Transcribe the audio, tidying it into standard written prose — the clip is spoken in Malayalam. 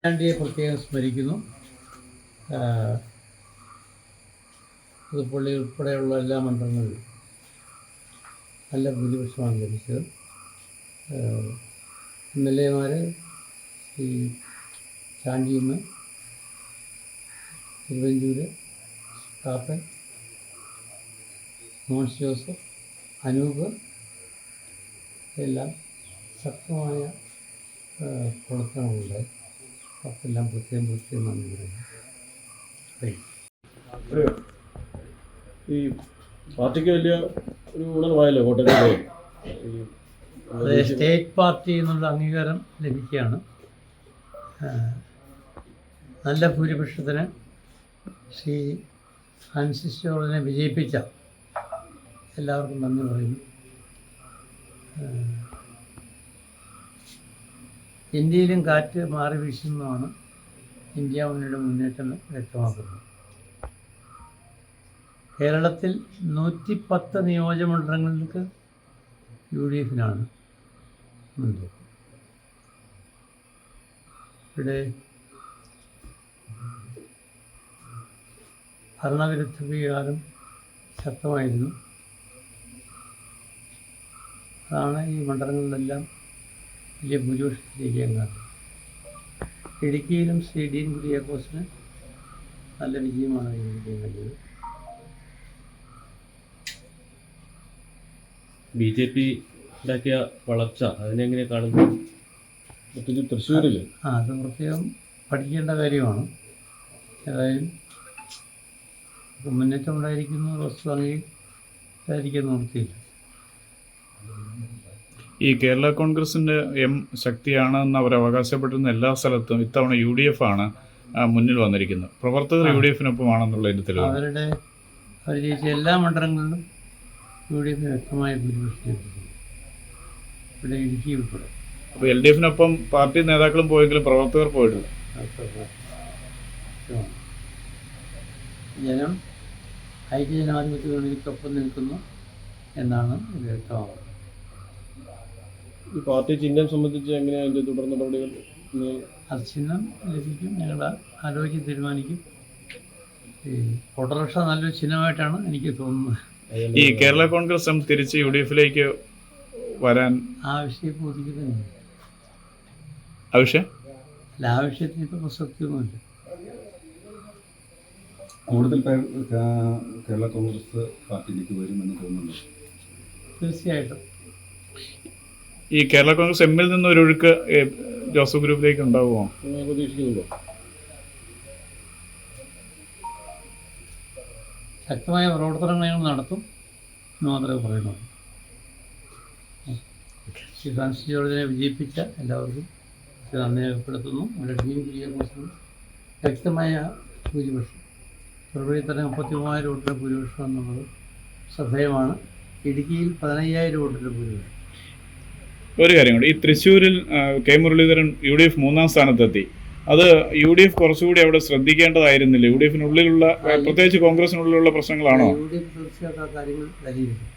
ഉമ്മൻചാണ്ടിയെ പ്രത്യേകം സ്മരിക്കുന്നു. പുതുപ്പള്ളി ഉൾപ്പെടെയുള്ള എല്ലാ മണ്ഡലങ്ങളിലും നല്ല ഭൂരിപക്ഷമാണ് ലഭിച്ചത്. MLA-മാർ ഈ ചാണ്ടിയമ്മ, തിരുവഞ്ചൂര്, കാപ്പൻ, മോൻസ് ജോസഫ്, അനൂപ് എല്ലാം ശക്തമായ പ്രവർത്തനങ്ങളുണ്ടായി. അപ്പെല്ലാം പ്രത്യേകം നന്ദി പറയുന്നു. ഈ പാർട്ടിക്ക് വലിയ ഒരു ഉണർവായല്ലോ കോട്ടയത്തിലെ. അതെ, സ്റ്റേറ്റ് പാർട്ടി എന്നുള്ള അംഗീകാരം ലഭിക്കുകയാണ്. നല്ല ഭൂരിപക്ഷത്തിന് ശ്രീ ഫ്രാൻസിസ് ജോർജിനെ വിജയിപ്പിച്ച എല്ലാവർക്കും നന്ദി പറയുന്നു. ഇന്ത്യയിലും കാറ്റ് മാറി വീശുന്നതാണ് ഇന്ത്യ മുന്നണിയുടെ മുന്നേറ്റം വ്യക്തമാക്കുന്നത്. കേരളത്തിൽ 110 നിയോജകമണ്ഡലങ്ങൾക്ക് UDF-നാണ് മുൻതൂക്കം. ഇവിടെ ഭരണവിരുദ്ധ വികാരം ശക്തമായിരുന്നു. അതാണ് ഈ മണ്ഡലങ്ങളിലെല്ലാം വലിയ ഭൂരിപക്ഷത്തിലേക്ക് കാരണം. ഇടുക്കിയിലും ശ്രീ ഡീൻ കുര്യാക്കോസിന് നല്ല വിജയമാണ് ലഭിക്കാൻ കഴിഞ്ഞത്. BJP ഉണ്ടാക്കിയ വളർച്ച അതിനെങ്ങനെ കാണുന്നു? തൃശ്ശൂരിൽ അത് പ്രത്യേകം പഠിക്കേണ്ട കാര്യമാണ്. ഏതായാലും മുന്നേറ്റം ഉണ്ടായിരിക്കുന്ന വസ്തു അംഗീകരിക്കാൻ നിർത്തിയില്ല. ഈ കേരള കോൺഗ്രസിൻ്റെ ശക്തിയാണെന്ന് അവർ അവകാശപ്പെട്ടിരുന്ന എല്ലാ സ്ഥലത്തും ഇത്തവണ UDF ആണ് മുന്നിൽ വന്നിരിക്കുന്നത്. പ്രവർത്തകർ UDF-നൊപ്പമാണെന്നുള്ളതിൻ്റെ തെളിവ്. അവർ ജയിച്ച എല്ലാ മണ്ഡലങ്ങളിലും UDF-ന് വ്യക്തമായ ഭൂരിപക്ഷം ലഭിക്കുന്നു. ഇവിടെ ഇടുക്കി ഉൾപ്പെടെ. അപ്പോൾ LDF-നൊപ്പം പാർട്ടി നേതാക്കളും പോയെങ്കിലും പ്രവർത്തകർ പോയിട്ടില്ല. ജനം ഐക്യജനാധിപത്യ മുന്നണിക്കൊപ്പം നിൽക്കുന്നു എന്നാണ് ഇത് വ്യക്തമാകുന്നത്. ഈ പാർട്ടി ചിഹ്നം സംബന്ധിച്ച് എങ്ങനെയാണ് അതിൻ്റെ തുടർ നടപടികൾ? അത് ചിഹ്നം ലഭിക്കും, ഞങ്ങൾ ആലോചിച്ച് തീരുമാനിക്കും. ഈ ഓട്ടോറിക്ഷ നല്ലൊരു ചിഹ്നമായിട്ടാണ് എനിക്ക് തോന്നുന്നത്. ഈ കേരള കോൺഗ്രസ് തിരിച്ച് UDF-ലേക്ക് വരാൻ ആവശ്യം ഒതുക്കുന്നില്ല. ആവശ്യത്തിന് ഇപ്പോൾ പ്രസക്തിയൊന്നുമില്ല. കൂടുതൽ പേർ കേരള കോൺഗ്രസ് പാർട്ടിയിലേക്ക് വരുമെന്ന് തോന്നുന്നു. തീർച്ചയായിട്ടും ഈ കേരള കോൺഗ്രസ് എമ്മിൽ നിന്ന് ഒരു ഒഴുക്ക് ജോസഫ് ഗ്രൂപ്പിലേക്ക് ഉണ്ടാവുമോ പ്രതീക്ഷിക്കുന്നുണ്ടോ? ശക്തമായ പ്രവർത്തനങ്ങൾ നടത്തും എന്ന് മാത്രമേ പറയുന്നുള്ളൂ. ശ്രീ ഫ്രാൻസിസ് ജോർജിനെ വിജയിപ്പിച്ച എല്ലാവർക്കും നന്ദി രേഖപ്പെടുത്തുന്നു. ഇവിടെ ഡീൻ കുര്യാക്കോസിന് വ്യക്തമായ ഭൂരിപക്ഷം, ഫെബ്രുവരി തന്നെ 33,000 വോട്ടിൻ്റെ ഭൂരിപക്ഷം എന്നുള്ളത് ശ്രദ്ധേയമാണ്. ഇടുക്കിയിൽ 15,000 വോട്ടിൻ്റെ ഭൂരിപക്ഷം. ഒരു കാര്യം കൂടി, ഈ തൃശ്ശൂരിൽ K. മുരളീധരൻ UDF 3-ാം സ്ഥാനത്തെത്തി. അത് UDF കുറച്ചുകൂടി അവിടെ ശ്രദ്ധിക്കേണ്ടതായിരുന്നില്ല? UDF-നുള്ളിലുള്ള, പ്രത്യേകിച്ച് കോൺഗ്രസിനുള്ളിലുള്ള പ്രശ്നങ്ങളാണോ? UDF തീർച്ചയായിട്ടും ആ കാര്യങ്ങൾ പരിഹരിക്കും.